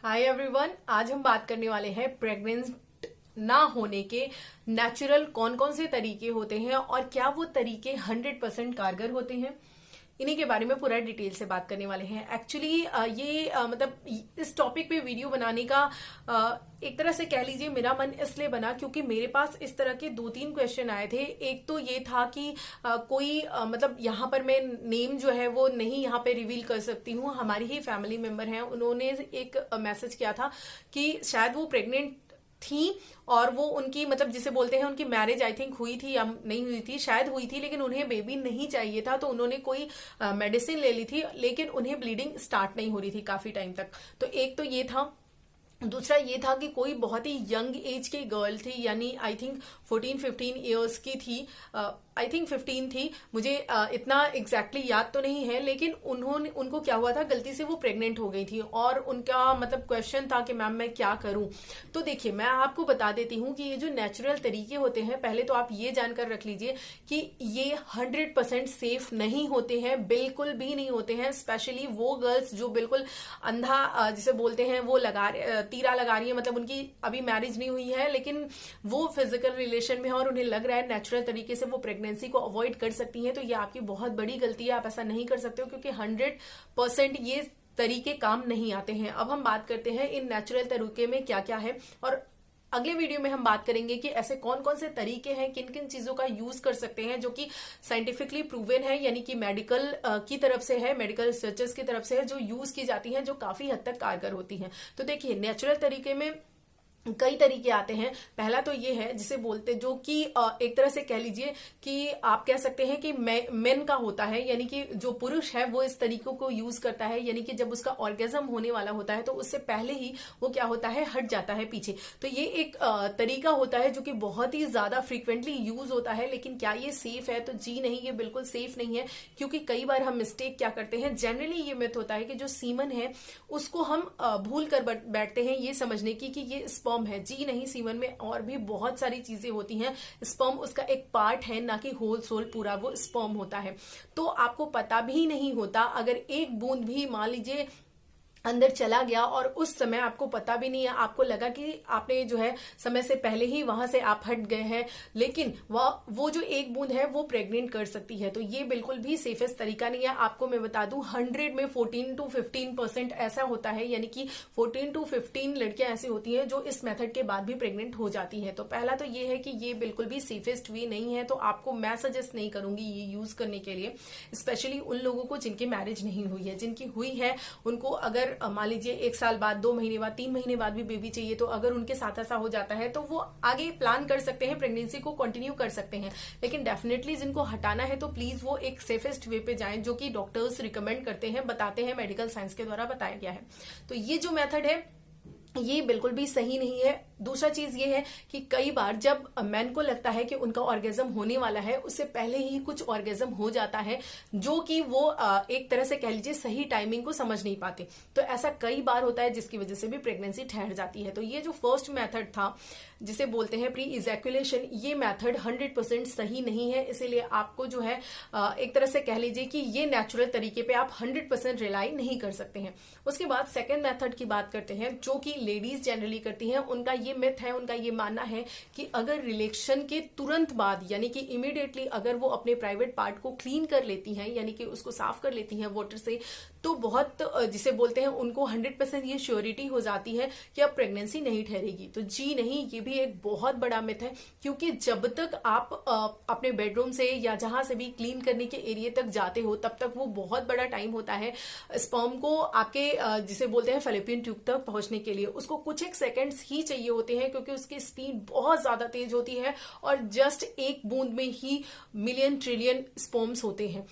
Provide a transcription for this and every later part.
Hi everyone, आज हम बात करने वाले हैं प्रेग्नेंट ना होने के नेचुरल कौन कौन से तरीके होते हैं और क्या वो तरीके 100% कारगर होते हैं। इन्हीं के बारे में पूरा डिटेल से बात करने वाले हैं। एक्चुअली मतलब इस टॉपिक पे वीडियो बनाने का एक तरह से कह लीजिए मेरा मन इसलिए बना क्योंकि मेरे पास इस तरह के 2-3 क्वेश्चन आए थे। एक तो ये था कि कोई मतलब यहाँ पर मैं नेम जो है वो नहीं यहाँ पे रिवील कर सकती हूँ। हमारी ही फैमिली मेंबर हैं, उन्होंने एक मैसेज किया था कि शायद वो प्रेग्नेंट थी और वो उनकी मतलब जिसे बोलते हैं उनकी मैरिज आई थिंक हुई थी या नहीं हुई थी, शायद हुई थी, लेकिन उन्हें बेबी नहीं चाहिए था तो उन्होंने कोई मेडिसिन ले ली थी, लेकिन उन्हें ब्लीडिंग स्टार्ट नहीं हो रही थी काफी टाइम तक। तो एक तो ये था। दूसरा ये था कि कोई बहुत ही यंग एज की गर्ल थी, यानी आई थिंक 14-15 ईयर्स की थी, आई थिंक 15 थी, मुझे इतना एग्जैक्टली याद तो नहीं है, लेकिन उनको क्या हुआ था, गलती से वो प्रेग्नेंट हो गई थी और उनका मतलब क्वेश्चन था कि मैम मैं क्या करूं। तो देखिए मैं आपको बता देती हूं कि ये जो नेचुरल तरीके होते हैं, पहले तो आप ये जानकर रख लीजिए कि ये 100% सेफ नहीं होते हैं, बिल्कुल भी नहीं होते हैं। स्पेशली वो गर्ल्स जो बिल्कुल अंधा जिसे बोलते हैं वो तीरा लगा रही है, मतलब उनकी अभी मैरिज नहीं हुई है लेकिन वो फिजिकल रिलेशन में है और उन्हें लग रहा है नेचुरल तरीके से वो प्रेगनेंसी को अवॉइड कर सकती हैं, तो ये आपकी बहुत बड़ी गलती है। आप ऐसा नहीं कर सकते हो क्योंकि 100% ये तरीके काम नहीं आते हैं। अब हम बात करते हैं इन नेचुरल तरीके में क्या क्या है, और अगले वीडियो में हम बात करेंगे कि ऐसे कौन कौन से तरीके हैं, किन किन चीजों का यूज कर सकते हैं जो कि साइंटिफिकली प्रूवन है, यानी कि मेडिकल की तरफ से है, मेडिकल रिसर्चर्स की तरफ से है, जो यूज की जाती हैं, जो काफी हद तक कारगर होती हैं। तो देखिए नेचुरल तरीके में कई तरीके आते हैं। पहला तो ये है जिसे बोलते जो कि एक तरह से कह लीजिए कि आप कह सकते हैं कि मेन का होता है, यानी कि जो पुरुष है वो इस तरीकों को यूज करता है, यानी कि जब उसका ऑर्गेजम होने वाला होता है तो उससे पहले ही वो क्या होता है, हट जाता है पीछे। तो ये एक तरीका होता है जो कि बहुत ही ज्यादा फ्रीक्वेंटली यूज होता है। लेकिन क्या ये सेफ है? तो जी नहीं, ये बिल्कुल सेफ नहीं है, क्योंकि कई बार हम मिस्टेक क्या करते हैं, जनरली ये मिथ होता है कि जो सीमन है उसको हम भूल कर बैठते हैं ये समझने की कि ये स्पर्म है। जी नहीं, सीमन में और भी बहुत सारी चीजें होती हैं। स्पर्म उसका एक पार्ट है, ना कि होल सोल पूरा वो स्पर्म होता है। तो आपको पता भी नहीं होता, अगर एक बूंद भी मान लीजिए अंदर चला गया और उस समय आपको पता भी नहीं है, आपको लगा कि आपने जो है समय से पहले ही वहां से आप हट गए हैं, लेकिन वो जो एक बूंद है वो प्रेग्नेंट कर सकती है। तो ये बिल्कुल भी सेफेस्ट तरीका नहीं है। आपको मैं बता दूं 100 में 14-15% ऐसा होता है, यानी कि 14-15 लड़कियां ऐसी होती हैं जो इस मेथड के बाद भी प्रेग्नेंट हो जाती हैं। तो पहला तो ये है कि ये बिल्कुल भी सेफेस्ट वे नहीं है, तो आपको मैं सजेस्ट नहीं करूंगी ये यूज करने के लिए, स्पेशली उन लोगों को जिनकी मैरिज नहीं हुई है। जिनकी हुई है उनको अगर मान लीजिए 1 साल बाद, 2 महीने बाद, 3 महीने बाद भी बेबी चाहिए, तो अगर उनके साथ ऐसा हो जाता है तो वो आगे प्लान कर सकते हैं, प्रेगनेंसी को कंटिन्यू कर सकते हैं। लेकिन डेफिनेटली जिनको हटाना है तो प्लीज वो एक सेफेस्ट वे पे जाएं, जो कि डॉक्टर्स रिकमेंड करते हैं, बताते हैं, मेडिकल साइंस के द्वारा बताया गया है। तो ये जो मेथड है ये बिल्कुल भी सही नहीं है। दूसरा चीज ये है कि कई बार जब मैन को लगता है कि उनका ऑर्गेजम होने वाला है, उससे पहले ही कुछ ऑर्गेजम हो जाता है, जो कि वो एक तरह से कह लीजिए सही टाइमिंग को समझ नहीं पाते। तो ऐसा कई बार होता है जिसकी वजह से भी प्रेगनेंसी ठहर जाती है। तो ये जो फर्स्ट मेथड था जिसे बोलते हैं प्री इजैकुलेशन, ये मेथड 100% सही नहीं है। इसीलिए आपको जो है एक तरह से कह लीजिए कि ये नेचुरल तरीके पे आप 100% रिलाई नहीं कर सकते हैं। उसके बाद सेकेंड मेथड की बात करते हैं, जो कि लेडीज जनरली करती हैं। उनका ये मिथ है, उनका ये मानना है कि अगर रिलेशन के तुरंत बाद, यानी कि इमीडिएटली अगर वो अपने प्राइवेट पार्ट को क्लीन कर लेती हैं, यानी कि उसको साफ कर लेती हैं वाटर से, तो बहुत जिसे बोलते हैं उनको 100% ये श्योरिटी हो जाती है कि अब प्रेगनेंसी नहीं ठहरेगी। तो जी नहीं, ये भी एक बहुत बड़ा मिथ है, क्योंकि जब तक आप अपने बेडरूम से या जहां से भी क्लीन करने के एरिया तक जाते हो, तब तक वो बहुत बड़ा टाइम होता है स्पर्म को आपके जिसे बोलते हैं फैलोपियन ट्यूब तक पहुंचने के लिए। उसको कुछ एक सेकंड्स ही चाहिए होते हैं, क्योंकि उसकी स्पीड बहुत ज्यादा तेज होती है और जस्ट एक बूंद में ही मिलियन ट्रिलियन स्पर्म्स होते हैं।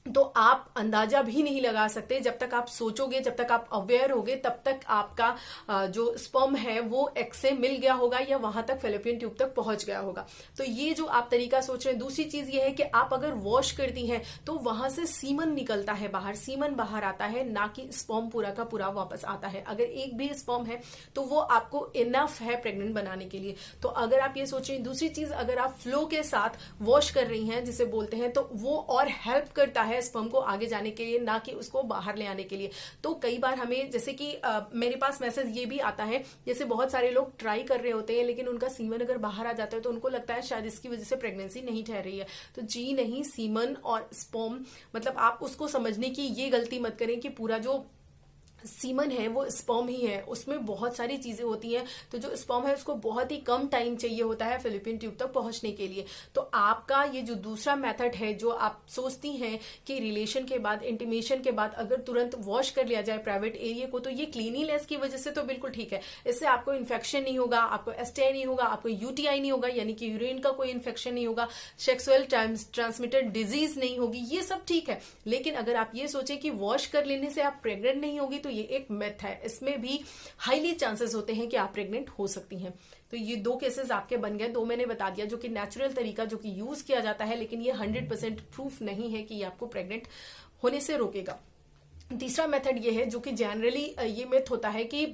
तो आप अंदाजा भी नहीं लगा सकते, जब तक आप सोचोगे, जब तक आप अवेयर होगे, तब तक आपका जो स्पर्म है वो एग से मिल गया होगा या वहां तक फैलोपियन ट्यूब तक पहुंच गया होगा। तो ये जो आप तरीका सोच रहे हैं। दूसरी चीज ये है कि आप अगर वॉश करती हैं तो वहां से सीमन निकलता है बाहर, सीमन बाहर आता है, ना कि स्पर्म पूरा का पूरा वापस आता है। अगर एक भी स्पर्म है तो वो आपको इनफ है प्रेग्नेंट बनाने के लिए। तो अगर आप ये सोच रहे हैं। दूसरी चीज, अगर आप फ्लो के साथ वॉश कर रही हैं जिसे बोलते हैं, तो वो और हेल्प करता है है स्पर्म को आगे जाने के लिए, ना कि उसको बाहर ले आने के लिए। तो कई बार हमें जैसे कि मेरे पास मैसेज ये भी आता है, जैसे बहुत सारे लोग ट्राई कर रहे होते हैं लेकिन उनका सीमन अगर बाहर आ जाता है तो उनको लगता है शायद इसकी वजह से प्रेगनेंसी नहीं ठहर रही है। तो जी नहीं, सीमन और स्पर्म मतलब आप उसको समझने की ये गलती मत करें कि पूरा जो सीमन है वो स्पर्म ही है, उसमें बहुत सारी चीजें होती हैं। तो जो स्पर्म है उसको बहुत ही कम टाइम चाहिए होता है फेलोपियन ट्यूब तक पहुंचने के लिए। तो आपका ये जो दूसरा मेथड है, जो आप सोचती हैं कि रिलेशन के बाद, इंटीमेशन के बाद अगर तुरंत वॉश कर लिया जाए प्राइवेट एरिया को, तो ये क्लीनिनेस की वजह से तो बिल्कुल ठीक है। इससे आपको इन्फेक्शन नहीं होगा, आपको एसटीआई नहीं होगा, आपको यूटीआई नहीं होगा, यानी कि यूरिन का कोई इन्फेक्शन नहीं होगा, सेक्सुअल ट्रांसमिटेड डिजीज नहीं होगी, ये सब ठीक है। लेकिन अगर आप ये सोचें कि वॉश कर लेने से आप प्रेग्नेंट नहीं होगी, तो ये एक मिथ है। इसमें भी हाईली चांसेस होते हैं कि आप प्रेग्नेंट हो सकती हैं। तो ये 2 केसेस आपके बन गए, 2 मैंने बता दिया जो कि नेचुरल तरीका जो कि यूज किया जाता है, लेकिन ये 100% प्रूफ नहीं है कि ये आपको प्रेग्नेंट होने से रोकेगा। तीसरा मेथड ये है जो कि जनरली ये मिथ होता है कि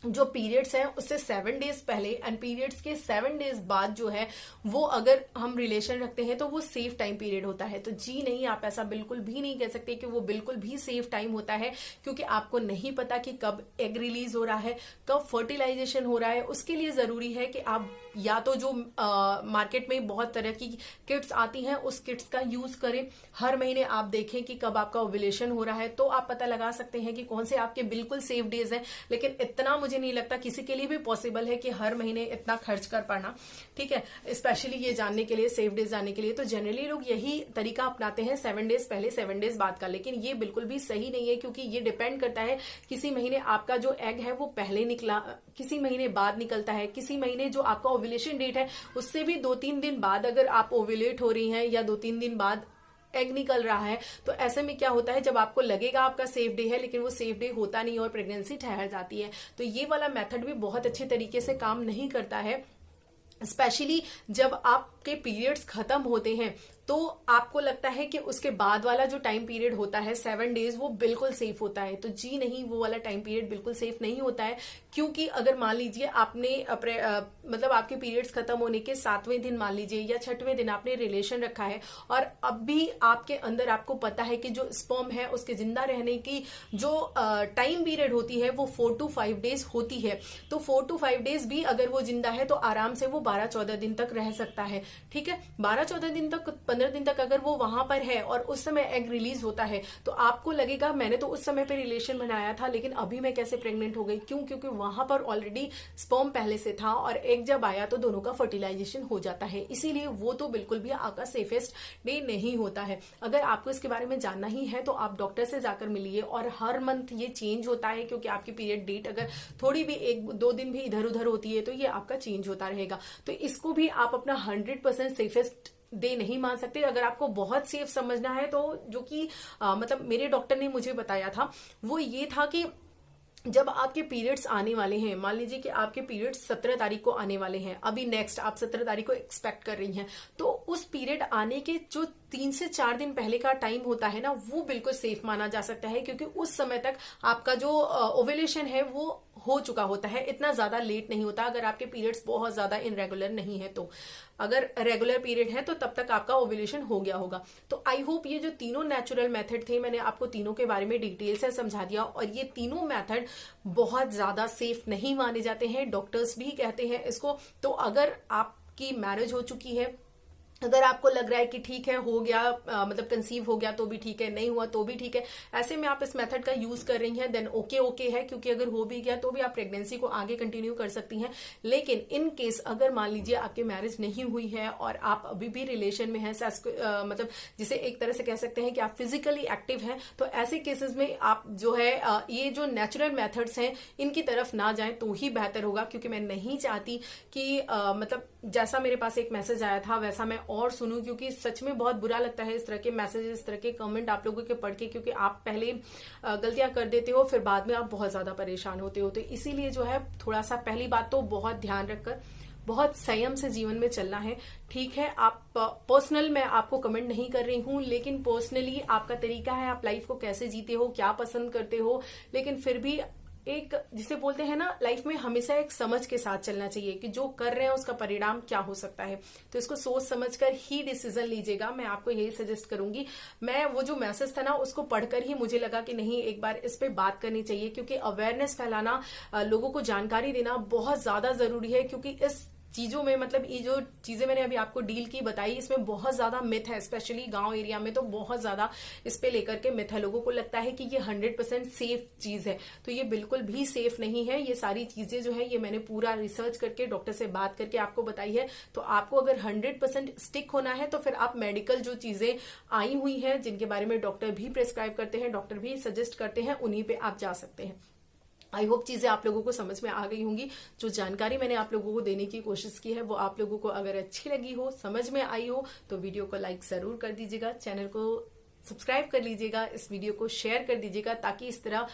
जो पीरियड्स हैं उससे 7 डेज पहले एंड पीरियड्स के 7 डेज बाद जो है वो अगर हम रिलेशन रखते हैं तो वो सेफ टाइम पीरियड होता है। तो जी नहीं, आप ऐसा बिल्कुल भी नहीं कह सकते कि वो बिल्कुल भी सेफ टाइम होता है, क्योंकि आपको नहीं पता कि कब एग रिलीज हो रहा है, कब फर्टिलाइजेशन हो रहा है। उसके लिए जरूरी है कि आप या तो जो मार्केट में बहुत तरह की किट्स आती हैं उस किट्स का यूज करें। हर महीने आप देखें कि कब आपका ओव्यूलेशन हो रहा है, तो आप पता लगा सकते हैं कि कौन से आपके बिल्कुल सेफ डेज हैं। लेकिन इतना मुझे नहीं लगता किसी के लिए भी पॉसिबल है कि हर महीने इतना खर्च कर पाना, ठीक है, स्पेशली ये जानने के लिए, सेफ डेज जानने के लिए। तो जनरली लोग यही तरीका अपनाते हैं, 7 डेज पहले 7 डेज बाद का। लेकिन ये बिल्कुल भी सही नहीं है, क्योंकि ये डिपेंड करता है किसी महीने आपका जो एग है वो पहले निकला, किसी महीने बाद निकलता है, किसी महीने जो आपका ओव्यूलेशन डेट है उससे भी 2-3 दिन बाद अगर आप ओव्यूलेट हो रही हैं, या 2-3 दिन बाद एग निकल रहा है। तो ऐसे में क्या होता है, जब आपको लगेगा आपका सेफ डे है लेकिन वो सेफ डे होता नहीं और प्रेगनेंसी ठहर जाती है। तो ये वाला मेथड भी बहुत अच्छे तरीके से काम नहीं करता है, स्पेशली जब आपके पीरियड्स खत्म होते हैं तो आपको लगता है कि उसके बाद वाला जो टाइम पीरियड होता है 7 डेज वो बिल्कुल सेफ होता है। तो जी नहीं, वो वाला टाइम पीरियड बिल्कुल सेफ नहीं होता है, क्योंकि अगर मान लीजिए आपने मतलब आपके पीरियड्स खत्म होने के 7वें दिन मान लीजिए या 6वें दिन आपने रिलेशन रखा है और अब भी आपके अंदर आपको पता है कि जो स्पर्म है उसके जिंदा रहने की जो टाइम पीरियड होती है वो 4 to 5 डेज होती है। तो 4 to 5 डेज भी अगर वो जिंदा है तो आराम से वो 12-14 दिन तक रह सकता है, ठीक है। 12-14 दिन तक, 15 दिन तक अगर वो वहां पर है और उस समय एग रिलीज होता है तो आपको लगेगा मैंने तो उस समय पे रिलेशन बनाया था लेकिन अभी मैं कैसे प्रेग्नेंट हो गई। क्यों? क्योंकि वहां पर ऑलरेडी स्पर्म पहले से था और एग जब आया तो दोनों का फर्टिलाइजेशन हो जाता है। इसीलिए वो तो बिल्कुल भी आपका सेफेस्ट डे नहीं होता है। अगर आपको इसके बारे में जानना ही है तो आप डॉक्टर से जाकर मिलिए। और हर मंथ ये चेंज होता है, क्योंकि आपकी पीरियड डेट अगर थोड़ी भी 1-2 दिन भी इधर उधर होती है तो ये आपका चेंज होता रहेगा। तो इसको भी आप अपना 100% सेफेस्ट डे नहीं मान सकते। अगर आपको बहुत सेफ समझना है तो जो कि मतलब मेरे डॉक्टर ने मुझे बताया था वो ये था कि जब आपके पीरियड्स आने वाले हैं, मान लीजिए कि आपके पीरियड्स 17 तारीख को आने वाले हैं, अभी नेक्स्ट आप 17 तारीख को एक्सपेक्ट कर रही हैं, तो उस पीरियड आने के जो 3 से 4 दिन पहले का टाइम होता है ना, वो बिल्कुल सेफ माना जा सकता है, क्योंकि उस समय तक आपका जो ओव्यूलेशन है वो हो चुका होता है, इतना ज्यादा लेट नहीं होता। अगर आपके पीरियड्स बहुत ज्यादा इनरेगुलर नहीं है तो, अगर रेगुलर पीरियड है तो तब तक आपका ओव्यूलेशन हो गया होगा। तो आई होप ये जो तीनों नेचुरल मेथड थे मैंने आपको तीनों के बारे में डिटेल से समझा दिया। और ये तीनों मेथड बहुत ज्यादा सेफ नहीं माने जाते हैं, डॉक्टर्स भी कहते हैं इसको। तो अगर आपकी मैरिज हो चुकी है, अगर आपको लग रहा है कि ठीक है हो गया, मतलब कंसीव हो गया तो भी ठीक है, नहीं हुआ तो भी ठीक है, ऐसे में आप इस मेथड का यूज कर रही हैं, देन ओके है, क्योंकि अगर हो भी गया तो भी आप प्रेगनेंसी को आगे कंटिन्यू कर सकती हैं। लेकिन इन केस अगर मान लीजिए आपकी मैरिज नहीं हुई है और आप अभी भी रिलेशन में हैं, मतलब जिसे एक तरह से कह सकते हैं कि आप फिजिकली एक्टिव हैं, तो ऐसे केसेस में आप जो है ये जो नेचुरल मेथड्स हैं इनकी तरफ ना जाएं तो ही बेहतर होगा। क्योंकि मैं नहीं चाहती कि मतलब जैसा मेरे पास एक मैसेज आया था वैसा मैं और सुनूं, क्योंकि सच में बहुत बुरा लगता है इस तरह के मैसेजेस, इस तरह के कमेंट आप लोगों के पढ़ के, क्योंकि आप पहले गलतियां कर देते हो फिर बाद में आप बहुत ज्यादा परेशान होते हो। तो इसीलिए जो है थोड़ा सा पहली बात तो बहुत ध्यान रखकर बहुत संयम से जीवन में चलना है, ठीक है। आप पर्सनल मैं आपको कमेंट नहीं कर रही हूं, लेकिन पर्सनली आपका तरीका है, आप लाइफ को कैसे जीते हो, क्या पसंद करते हो, लेकिन फिर भी एक जिसे बोलते हैं ना, लाइफ में हमेशा एक समझ के साथ चलना चाहिए कि जो कर रहे हैं उसका परिणाम क्या हो सकता है। तो इसको सोच समझकर ही डिसीजन लीजिएगा, मैं आपको यही सजेस्ट करूंगी। मैं वो जो मैसेज था ना उसको पढ़कर ही मुझे लगा कि नहीं, एक बार इस पे बात करनी चाहिए, क्योंकि अवेयरनेस फैलाना, लोगों को जानकारी देना बहुत ज्यादा जरूरी है। क्योंकि इस चीजों में, मतलब ये जो चीजें मैंने अभी आपको डील की बताई, इसमें बहुत ज्यादा मिथ है, स्पेशली गांव एरिया में तो बहुत ज्यादा इस पे लेकर के मिथ है। लोगों को लगता है कि ये 100% सेफ चीज है, तो ये बिल्कुल भी सेफ नहीं है। ये सारी चीजें जो है ये मैंने पूरा रिसर्च करके, डॉक्टर से बात करके आपको बताई है। तो आपको अगर 100% स्टिक होना है तो फिर आप मेडिकल जो चीजें आई हुई हैं, जिनके बारे में डॉक्टर भी प्रेस्क्राइब करते हैं, डॉक्टर भी सजेस्ट करते हैं, उन्हीं पे आप जा सकते हैं। आई होप चीजें आप लोगों को समझ में आ गई होंगी। जो जानकारी मैंने आप लोगों को देने की कोशिश की है वो आप लोगों को अगर अच्छी लगी हो, समझ में आई हो, तो वीडियो को लाइक जरूर कर दीजिएगा, चैनल को सब्सक्राइब कर लीजिएगा, इस वीडियो को शेयर कर दीजिएगा, ताकि इस तरह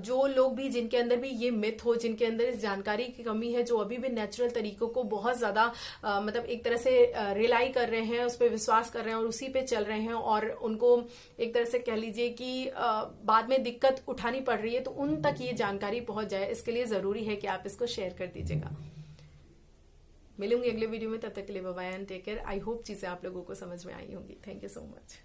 जो लोग भी, जिनके अंदर भी ये मिथ हो, जिनके अंदर इस जानकारी की कमी है, जो अभी भी नेचुरल तरीकों को बहुत ज्यादा मतलब एक तरह से रिलाई कर रहे हैं, उस पर विश्वास कर रहे हैं और उसी पे चल रहे हैं, और उनको एक तरह से कह लीजिए कि बाद में दिक्कत उठानी पड़ रही है, तो उन तक ये जानकारी पहुंच जाए, इसके लिए जरूरी है कि आप इसको शेयर कर दीजिएगा। मिलूंगी अगले वीडियो में, तब तक के लिए bye bye and take care. I hope चीजें आप लोगों को समझ में आई होंगी। Thank you so much.